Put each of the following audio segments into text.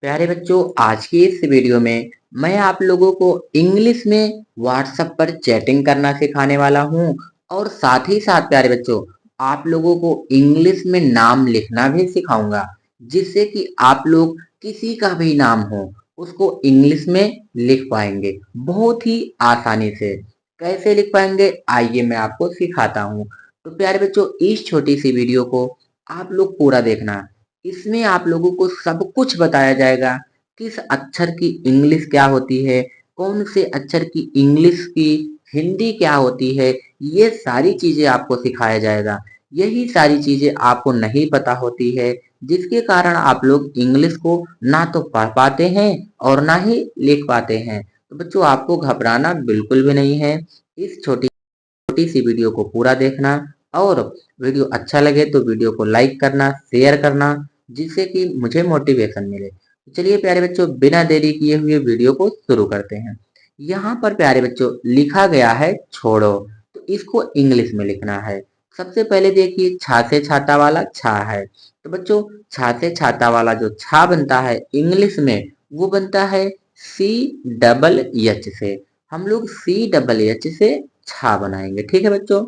प्यारे बच्चों, आज की इस वीडियो में मैं आप लोगों को इंग्लिश में व्हाट्सएप पर चैटिंग करना सिखाने वाला हूं और साथ ही साथ प्यारे बच्चों आप लोगों को इंग्लिश में नाम लिखना भी सिखाऊंगा, जिससे कि आप लोग किसी का भी नाम हो उसको इंग्लिश में लिख पाएंगे बहुत ही आसानी से। कैसे लिख पाएंगे आइए मैं आपको सिखाता हूं। तो प्यारे बच्चों, इस छोटी सी वीडियो को आप लोग पूरा देखना। इसमें आप लोगों को सब कुछ बताया जाएगा। किस अक्षर की इंग्लिश क्या होती है, कौन से अक्षर की इंग्लिश की हिंदी क्या होती है, ये सारी चीजें आपको सिखाया जाएगा। यही सारी चीजें आपको नहीं पता होती है, जिसके कारण आप लोग इंग्लिश को ना तो पढ़ पाते हैं और ना ही लिख पाते हैं। तो बच्चों, आपको घबराना बिल्कुल भी नहीं है। इस छोटी छोटी सी वीडियो को पूरा देखना और वीडियो अच्छा लगे तो वीडियो को लाइक करना, शेयर करना, जिससे कि मुझे मोटिवेशन मिले। तो चलिए प्यारे बच्चों, बिना देरी किए हुए वीडियो को शुरू करते हैं। यहाँ पर प्यारे बच्चों लिखा गया है छोड़ो, तो इसको इंग्लिश में लिखना है। सबसे पहले देखिए, छा से छाता वाला छा है, तो बच्चों छा से छाता वाला जो छा बनता है इंग्लिश में वो बनता है सी डबल एच से। हम लोग सी डबल एच से छा बनाएंगे, ठीक है बच्चों।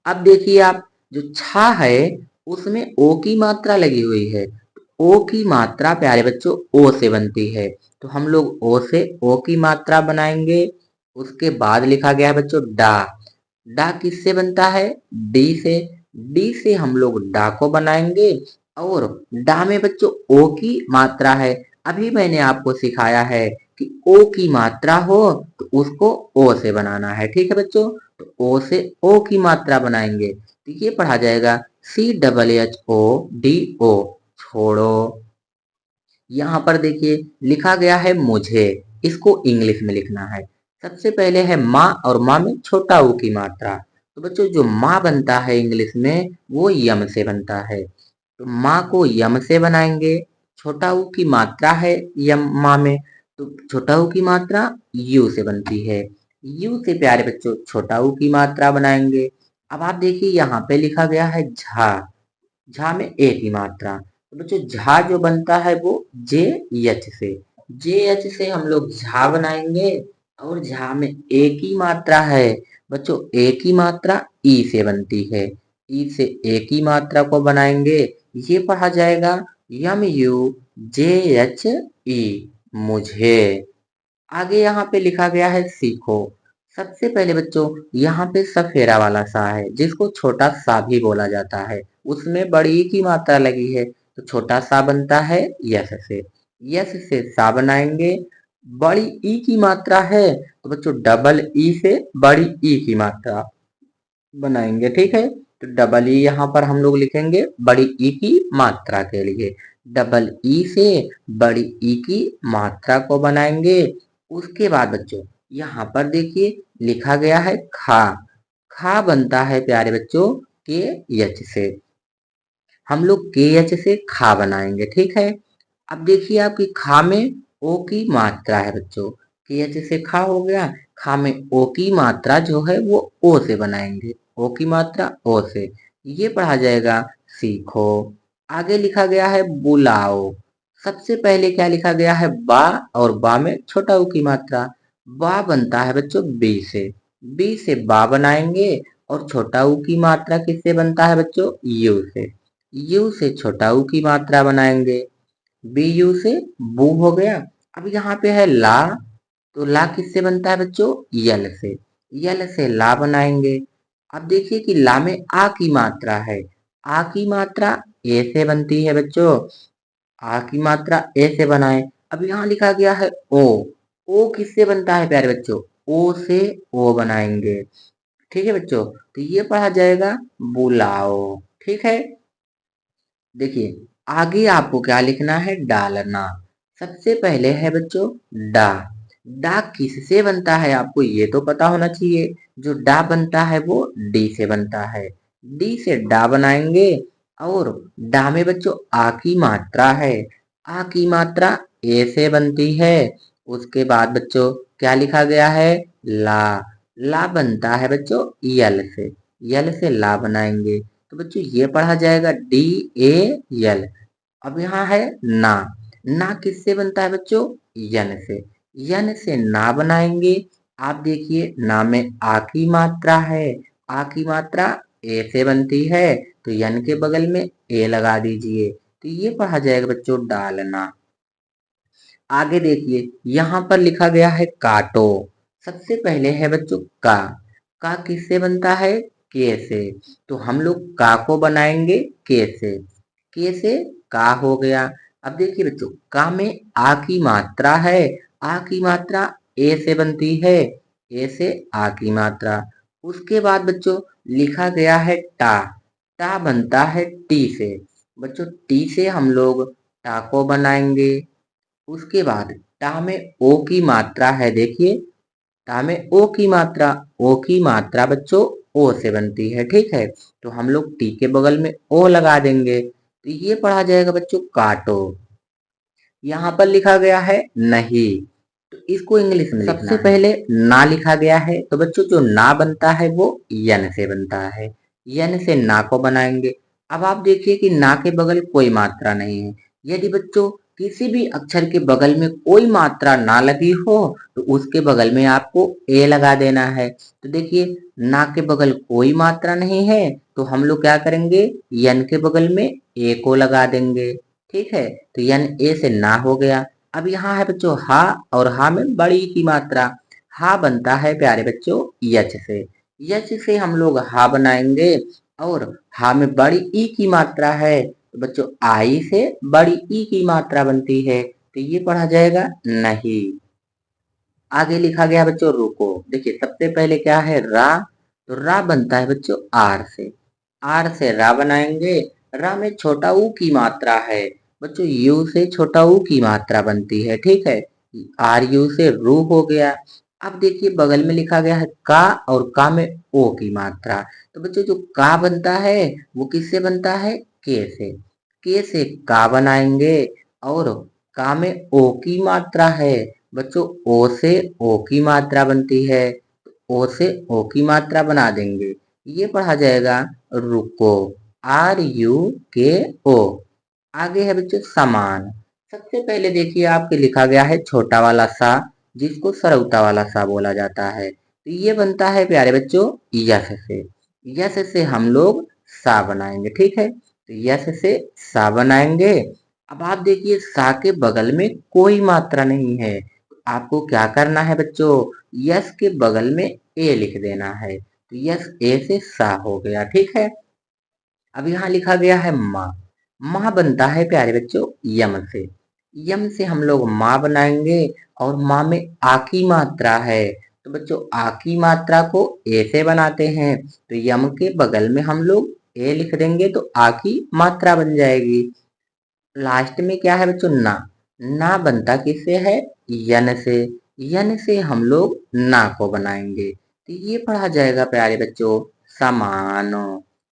अब देखिए आप, जो छा है उसमें ओ की मात्रा लगी हुई है। ओ की मात्रा प्यारे बच्चों ओ से बनती है, तो हम लोग ओ से ओ की मात्रा बनाएंगे। उसके बाद लिखा गया है बच्चों डा। डा किससे बनता है? डी से। डी से हम लोग डा को बनाएंगे और डा में बच्चों ओ की मात्रा है। अभी मैंने आपको सिखाया है कि ओ की मात्रा हो तो उसको ओ से बनाना है, ठीक है बच्चों। तो ओ से ओ की मात्रा बनाएंगे तो ये पढ़ा जाएगा C double H O D O, छोड़ो। यहाँ पर देखिए लिखा गया है मुझे, इसको इंग्लिश में लिखना है। सबसे पहले है माँ और माँ में छोटा ऊ की मात्रा। तो बच्चों जो माँ बनता है इंग्लिश में वो यम से बनता है, तो माँ को यम से बनाएंगे। छोटा ऊ की मात्रा है यम माँ में, तो छोटा ऊ की मात्रा यू से बनती है। यू से प्यारे बच्चों छोटा ऊ की मात्रा बनाएंगे। अब आप देखिए यहाँ पे लिखा गया है झा। झा में ए की मात्रा, तो बच्चों झा जो बनता है वो जे एच से। जे एच से हम लोग झा बनाएंगे और झा में ए की मात्रा है। बच्चों ए की मात्रा ई से बनती है, ई से ए की मात्रा को बनाएंगे। ये पढ़ा जाएगा यम यू जे एच ई, मुझे। आगे यहाँ पे लिखा गया है सीखो। सबसे पहले बच्चों यहाँ पे सफेरा वाला सा है, जिसको छोटा सा भी बोला जाता है, उसमें बड़ी ई की मात्रा लगी है, तो छोटा सा बनता है यस से। यस से सा बनाएंगे। बड़ी ई की मात्रा है तो बच्चों डबल ई से बड़ी ई की मात्रा बनाएंगे, ठीक है। तो डबल ई यहाँ पर हम लोग लिखेंगे बड़ी ई की मात्रा के लिए। डबल ई से बड़ी ई की मात्रा को बनाएंगे। उसके बाद बच्चों यहाँ पर देखिए लिखा गया है खा। खा बनता है प्यारे बच्चों के एच से। हम लोग के एच से खा बनाएंगे, ठीक है। अब देखिए आपकी खा में ओ की मात्रा है बच्चों। के एच से खा हो गया। खा में ओ की मात्रा जो है वो ओ से बनाएंगे। ओ की मात्रा ओ से। ये पढ़ा जाएगा सीखो। आगे लिखा गया है बुलाओ। सबसे पहले क्या लिखा गया है बा, और बा में छोटा ऊ की मात्रा। बा बनता है बच्चों बी से। बी से बा बनाएंगे और छोटा ऊ की मात्रा किससे बनता है बच्चों? यू से। यू से छोटा ऊ की मात्रा बनाएंगे। बी यू से बू हो गया। अब यहाँ पे है ला, तो ला किससे बनता है बच्चों? यल से। यल से ला बनाएंगे। अब देखिए कि ला में आ की मात्रा है। आ की मात्रा ए से बनती है बच्चों। आ की मात्रा ए से बनाए। अब यहाँ लिखा गया है ओ। ओ किससे बनता है प्यारे बच्चों? ओ से ओ बनाएंगे, ठीक है बच्चों। तो ये पढ़ा जाएगा बुलाओ, ठीक है। देखिए आगे आपको क्या लिखना है? डालना। सबसे पहले है बच्चों डा। डा किससे बनता है आपको ये तो पता होना चाहिए। जो डा बनता है वो डी से बनता है। डी से डा बनाएंगे और डा में बच्चों आ की मात्रा है। आ की मात्रा ए से बनती है। उसके बाद बच्चों क्या लिखा गया है? ला। ला बनता है बच्चों यल से। यल से ला बनाएंगे, तो बच्चों ये पढ़ा जाएगा डी ए यल। अब यहाँ है ना। ना किससे बनता है बच्चों? यन से। यन से ना बनाएंगे। आप देखिए ना में आ की मात्रा है। आ की मात्रा ए से बनती है, तो यन के बगल में ए लगा दीजिए। तो ये पढ़ा जाएगा बच्चों डालना। आगे देखिए यहाँ पर लिखा गया है काटो। सबसे पहले है बच्चों का। का किससे बनता है? के से। तो हम लोग का को बनाएंगे के से। के से का हो गया। अब देखिए बच्चों का में आ की मात्रा है। आ की मात्रा ए से बनती है। ए से आ की मात्रा। उसके बाद बच्चों लिखा गया है टा। टा बनता है टी से। बच्चों टी से हम लोग टा को बनाएंगे। उसके बाद टा में ओ की मात्रा है। देखिए टा में ओ की मात्रा। ओ की मात्रा बच्चों ओ से बनती है। ठीक है, तो हम लोग टी के बगल में ओ लगा देंगे। तो ये पढ़ा जाएगा बच्चों काटो। यहाँ पर लिखा गया है नहीं, तो इसको इंग्लिश में सबसे पहले ना लिखा गया है। तो बच्चों जो ना बनता है वो यन से बनता है। यन से ना को बनाएंगे। अब आप देखिए कि ना के बगल कोई मात्रा नहीं है। यदि बच्चों किसी भी अक्षर के बगल में कोई मात्रा ना लगी हो तो उसके बगल में आपको ए लगा देना है। तो देखिए ना के बगल कोई मात्रा नहीं है, तो हम लोग क्या करेंगे? यन के बगल में ए को लगा देंगे। ठीक है, तो यन ए से ना हो गया। अब यहाँ है बच्चों हा, और हा में बड़ी की मात्रा। हा बनता है प्यारे बच्चों यच से। यच से हम लोग हा बनाएंगे। और हा में बड़ी ई की मात्रा है, तो बच्चों आई से बड़ी ई की मात्रा बनती है। तो ये पढ़ा जाएगा नहीं। आगे लिखा गया बच्चों रुको। देखिए सबसे पहले क्या है? रा। तो रा बनता है बच्चों आर से। आर से रा बनाएंगे। रा में छोटा ऊ की मात्रा है। बच्चों यू से छोटा ऊ की मात्रा बनती है। ठीक है, आर यू से रू हो गया। अब देखिए बगल में लिखा गया है का, और का में ओ की मात्रा। तो बच्चों जो का बनता है वो किससे बनता है? के से। के से का बनाएंगे। और का में ओ की मात्रा है। बच्चों ओ से ओ की मात्रा बनती है। ओ से ओ की मात्रा बना देंगे। ये पढ़ा जाएगा रुको। आर यू के ओ। आगे है बच्चों समान। सबसे पहले देखिए आपके लिखा गया है छोटा वाला सा, जिसको सरौता वाला सा बोला जाता है। तो ये बनता है प्यारे बच्चों यस से। यस से हम लोग सा बनाएंगे। ठीक है, तो यस से सा बनाएंगे। अब आप देखिए सा के बगल में कोई मात्रा नहीं है। आपको क्या करना है बच्चों? यस के बगल में ए लिख देना है। तो यस ए से सा हो गया। ठीक है, अब यहाँ लिखा गया है माँ। माँ बनता है प्यारे बच्चों यम से। यम से हम लोग माँ बनाएंगे। और माँ में आ की मात्रा है, तो बच्चों आ की मात्रा को ए से बनाते हैं। तो यम के बगल में हम लोग ए लिख देंगे, तो आ की मात्रा बन जाएगी। लास्ट में क्या है बच्चों? ना। ना बनता किससे है? यन से। यन से हम लोग ना को बनाएंगे। तो ये पढ़ा जाएगा प्यारे बच्चों समान।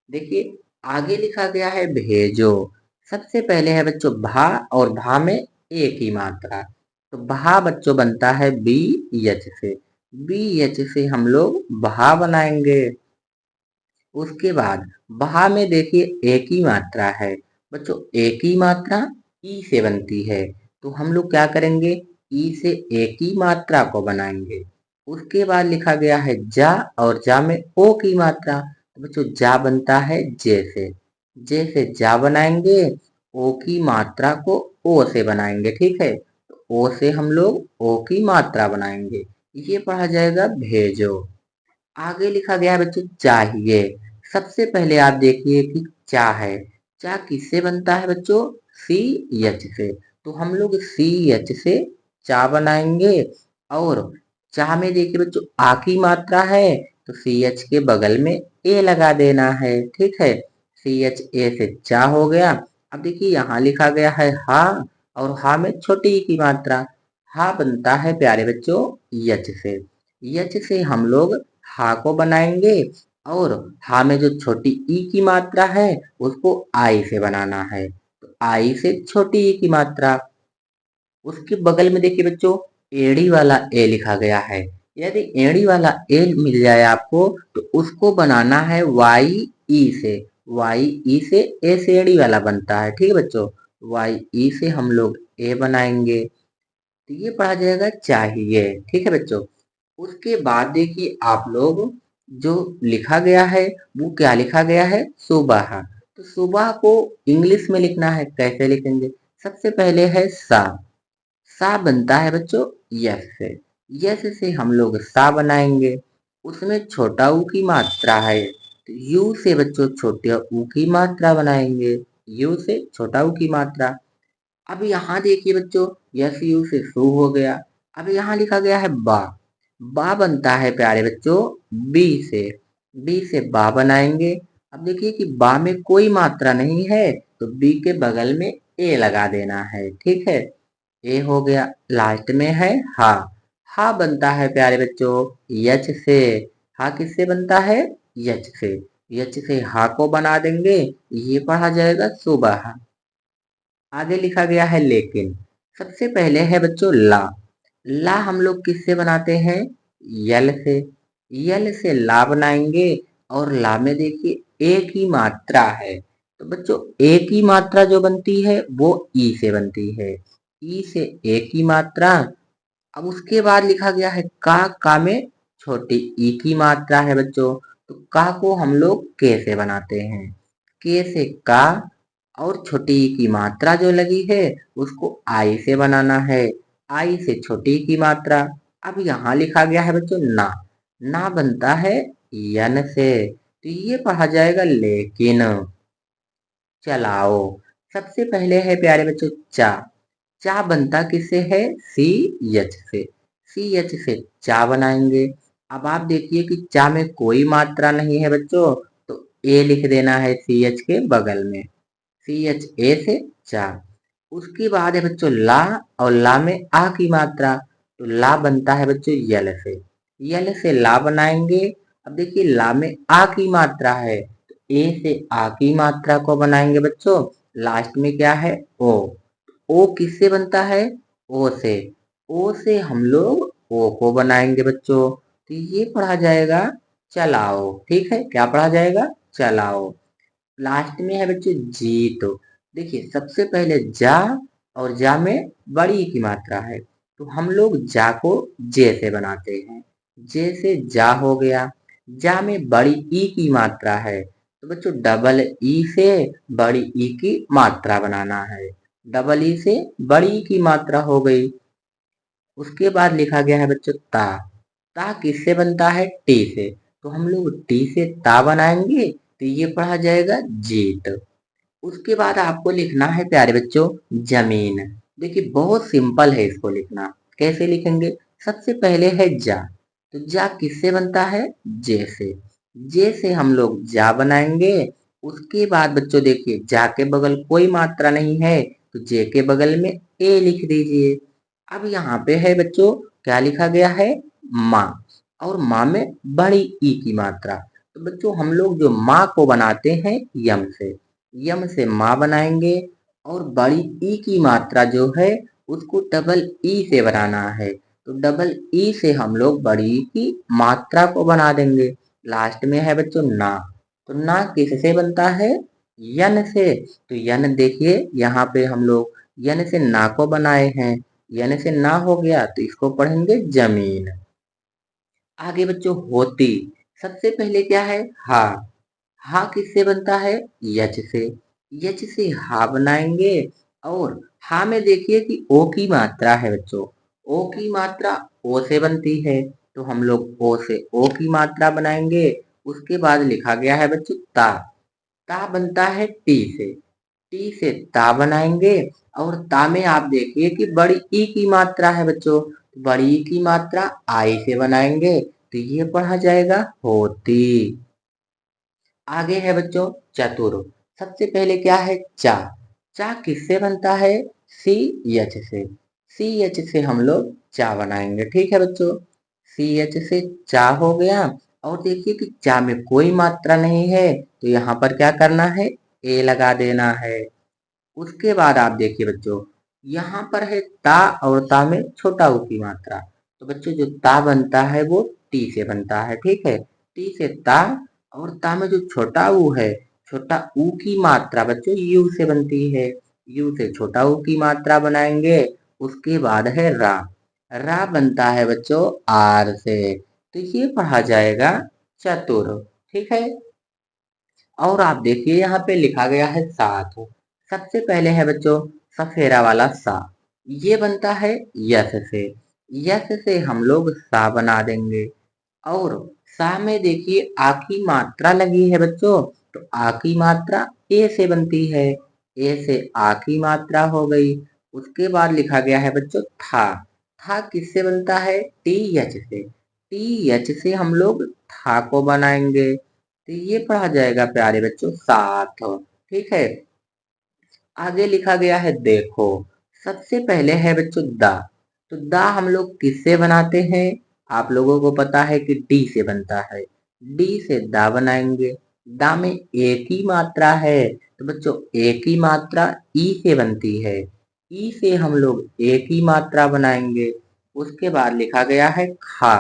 देखिए आगे लिखा गया है भेजो। सबसे पहले है बच्चों भा, और भा में ए की मात्रा। तो भा बच्चों बनता है बी एच से। बी एच से हम लोग भा बनाएंगे। उसके बाद भा में देखिए ए की मात्रा है। बच्चों ए की मात्रा ई से बनती है, तो हम लोग क्या करेंगे? ई से ए की मात्रा को बनाएंगे। उसके बाद लिखा गया है जा, और जा में ओ की मात्रा। तो बच्चों जा बनता है जे से। जे से जा बनाएंगे। ओ की मात्रा को ओ से बनाएंगे। ठीक है, तो ओ से हम लोग ओ की मात्रा बनाएंगे। ये पढ़ा जाएगा भेजो। आगे लिखा गया है बच्चों चाहिए। सबसे पहले आप देखिए कि चा है। चा किससे बनता है बच्चों? सी एच से। तो हम लोग सी एच से चा बनाएंगे। और चा में देखिए बच्चों आ की मात्रा है, तो सी एच के बगल में ए लगा देना है। ठीक है, सी एच ए से चा हो गया। अब देखिए यहाँ लिखा गया है हा, और हा में छोटी की मात्रा। हा बनता है प्यारे बच्चों यच से। यच से हम लोग हा को बनाएंगे। और हा में जो छोटी ई की मात्रा है उसको आई से बनाना है। तो आई से छोटी ई की मात्रा। उसके बगल में देखिए बच्चों एड़ी वाला ए लिखा गया है। यदि एड़ी वाला ए मिल जाए आपको तो उसको बनाना है वाई ई से। वाई ई से ए से एड़ी वाला बनता है। ठीक है बच्चों, वाई ई से हम लोग ए बनाएंगे, तो ये पढ़ा जाएगा चाहिए। ठीक है बच्चों। उसके बाद देखिए आप लोग, जो लिखा गया है वो क्या लिखा गया है, सुबह। तो सुबह को इंग्लिश में लिखना है, कैसे लिखेंगे? सबसे पहले है सा बनता है बच्चों यस से। यस से हम लोग सा बनाएंगे, उसमें छोटा ऊ की मात्रा है, तो यू से बच्चों छोटे ऊ की मात्रा बनाएंगे, यू से छोटा ऊ की मात्रा। अब यहाँ देखिए बच्चों, यस यू से शू हो गया। अब यहाँ लिखा गया है बा बनता है प्यारे बच्चों बी से। बी से बा बनाएंगे। अब देखिए कि बा में कोई मात्रा नहीं है, तो बी के बगल में ए लगा देना है। ठीक है, ए हो गया। लास्ट में है हा। हा बनता है प्यारे बच्चों यच से। हा किससे बनता है? यच से। यच से हा को बना देंगे, ये पढ़ा जाएगा सुबह। आगे लिखा गया है लेकिन। सबसे पहले है बच्चों ला हम लोग किससे बनाते हैं? यल से। यल से ला बनाएंगे, और ला में देखिए एक ही मात्रा है, तो बच्चों एक ही मात्रा जो बनती है वो ई से बनती है। ई से एक ही मात्रा। अब उसके बाद लिखा गया है का में छोटी ई की मात्रा है बच्चों, तो का को हम लोग के से बनाते हैं। के से का, और छोटी ई की मात्रा जो लगी है उसको आई से बनाना है। आई से छोटी ई की मात्रा। अब यहाँ लिखा गया है बच्चों ना बनता है यन से, तो ये पढ़ा जाएगा लेकिन। चलाओ। सबसे पहले है प्यारे बच्चों चा बनता किससे है? सी एच से। सी एच से चा बनाएंगे। अब आप देखिए कि चा में कोई मात्रा नहीं है बच्चों, तो ए लिख देना है सी एच के बगल में। सी एच ए से चा। उसके बाद है बच्चों ला, और ला में आ की मात्रा, तो ला बनता है बच्चों यल से। यल से ला बनाएंगे। अब देखिए ला में आ की मात्रा है, तो ए से आ की मात्रा को बनाएंगे बच्चों। लास्ट में क्या है? ओ। ओ किससे बनता है? ओ से। ओ से हम लोग ओ को बनाएंगे बच्चों, तो ये पढ़ा जाएगा चलाओ। ठीक है, क्या पढ़ा जाएगा? चलाओ। लास्ट में है बच्चों जीत। देखिए सबसे पहले जा, और जा में बड़ी की मात्रा है, तो हम लोग जा को जे से बनाते हैं। जे से जा हो गया। जा में बड़ी ई की मात्रा है, तो बच्चों डबल ई से बड़ी ई की मात्रा बनाना है। डबल ई से बड़ी ई की मात्रा हो गई। उसके बाद लिखा गया है बच्चों ता किससे बनता है? टी से। तो हम लोग टी से ता बनाएंगे, तो ये पढ़ा जाएगा जीत। उसके बाद आपको लिखना है प्यारे बच्चों जमीन। देखिए बहुत सिंपल है इसको लिखना। कैसे लिखेंगे? सबसे पहले है जा, तो जा किससे बनता है? जे से। जे से हम लोग जा बनाएंगे। उसके बाद बच्चों देखिए जा के बगल कोई मात्रा नहीं है, तो जे के बगल में ए लिख दीजिए। अब यहाँ पे है बच्चों क्या लिखा गया है? माँ। और माँ में बड़ी ई की मात्रा, तो बच्चों हम लोग जो माँ को बनाते हैं यम से। यम से माँ बनाएंगे, और बड़ी ई की मात्रा जो है उसको डबल ई से बनाना है, तो डबल ई से हम लोग बड़ी ई की मात्रा को बना देंगे। लास्ट में है बच्चों ना। तो ना किससे बनता है? यन से। तो यन देखिए यहाँ पे हम लोग यन से ना को बनाए हैं। यन से ना हो गया, तो इसको पढ़ेंगे जमीन। आगे बच्चों होती। सबसे पहले क्या है? हा। हा किससे बनता है? यच से। यच से हा बनाएंगे, और हा में देखिए कि ओ की मात्रा है बच्चों। ओ की मात्रा ओ से बनती है, तो हम लोग ओ से ओ की मात्रा बनाएंगे। उसके बाद लिखा गया है बच्चों ता बनता है टी से। टी से ता बनाएंगे, और ता में आप देखिए कि बड़ी ई की मात्रा है बच्चों, बड़ी ई की मात्रा आई से बनाएंगे, तो ये पढ़ा जाएगा होती। आगे है बच्चों चतुर। सबसे पहले क्या है? चा किससे बनता है? सी एच से। सी एच से हम लोग चा बनाएंगे। ठीक है बच्चों, सी एच से चा हो गया। और देखिए कि चा में कोई मात्रा नहीं है, तो यहाँ पर क्या करना है? ए लगा देना है। उसके बाद आप देखिए बच्चों, यहाँ पर है ता, और ता में छोटा ऊ की मात्रा, तो बच्चों जो ता बनता है वो टी से बनता है। ठीक है, टी से ता, और ता में जो छोटा ऊ है, छोटा ऊ की मात्रा बच्चों यू से बनती है। यू से छोटा ऊ की मात्रा बनाएंगे। उसके बाद है रा। रा बनता है बच्चों आर से, तो ये पढ़ा जाएगा चतुर। ठीक है। और आप देखिए यहाँ पे लिखा गया है सात। सबसे पहले है बच्चों सफेरा वाला सा, ये बनता है यस से। यस से हम लोग सा बना देंगे। और सा में देखिए आ की मात्रा लगी है बच्चों, तो आ की मात्रा ए से बनती है। ए से आ की मात्रा हो गई। उसके बाद लिखा गया है बच्चों था। था किससे बनता है? टी एच से। टी एच से हम लोग था को बनाएंगे, तो ये पढ़ा जाएगा प्यारे बच्चों साथ। ठीक है। आगे लिखा गया है देखो। सबसे पहले है बच्चों दा। तो दा हम लोग किससे बनाते हैं? आप लोगों को पता है कि डी से बनता है। डी से दा बनाएंगे। दा में एक ही मात्रा है, तो बच्चों एक ही मात्रा ई से बनती है। ई से हम लोग एक ही मात्रा बनाएंगे। उसके बाद लिखा गया है खा।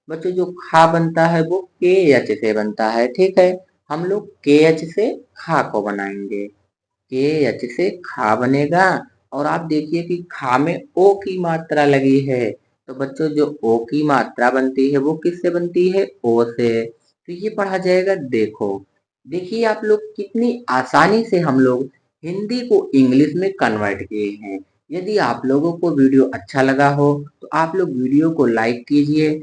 बच्चों जो खा बनता है वो के एच से बनता है। ठीक है। हम लोग के एच से खा को बनाएंगे। के एच से खा बनेगा। और आप देखिए कि खा में ओ की मात्रा लगी है, तो बच्चों जो ओ की मात्रा बनती है वो किससे बनती है? ओ से। तो ये पढ़ा जाएगा देखो। देखिए आप लोग कितनी आसानी से हम लोग हिंदी को इंग्लिश में कन्वर्ट किए हैं। यदि आप लोगों को वीडियो अच्छा लगा हो तो आप लोग वीडियो को लाइक कीजिए,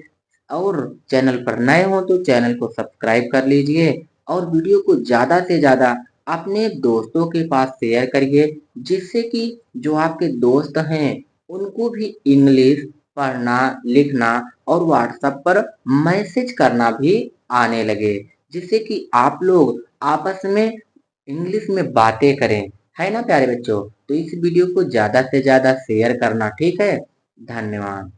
और चैनल पर नए हो तो चैनल को सब्सक्राइब कर लीजिए, और वीडियो को ज़्यादा से ज़्यादा अपने दोस्तों के पास शेयर करिए, जिससे कि जो आपके दोस्त हैं उनको भी इंग्लिश पढ़ना, लिखना और व्हाट्सएप पर मैसेज करना भी आने लगे, जिससे कि आप लोग आपस में इंग्लिश में बातें करें। है ना प्यारे बच्चों? तो इस वीडियो को ज़्यादा से ज़्यादा शेयर करना। ठीक है। धन्यवाद।